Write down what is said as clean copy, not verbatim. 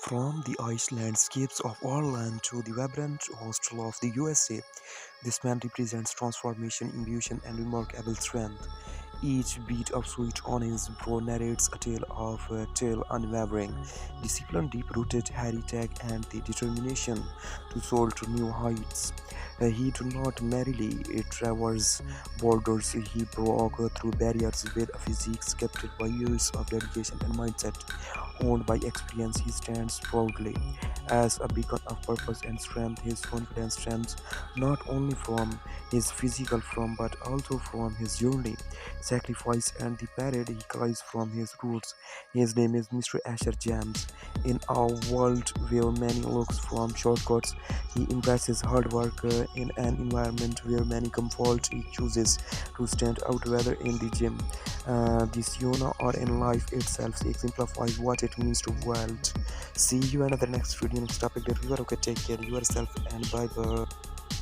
From the ice landscapes of Ireland to the vibrant hostel of the USA, this man represents transformation, ambition, and remarkable strength. Each beat of sweat on his brow narrates a tale of tale unwavering, discipline, deep-rooted heritage, and the determination to soar to new heights. He do not merely traverse borders; he broke through barriers with a physique sculpted by years of dedication and mindset. Owned by experience, he stands proudly as a beacon of purpose and strength. His confidence stems not only from his physical form but also from his journey, sacrifice, and the parade he carries from his roots. His name is Mr. Asher James. In a world where many looks from shortcuts, he embraces hard work in an environment where many come fault. He chooses to stand out whether in the gym, this or in life itself. He exemplifies what it means to world. See you another next video, next topic that we are okay. Take care of yourself and bye bye.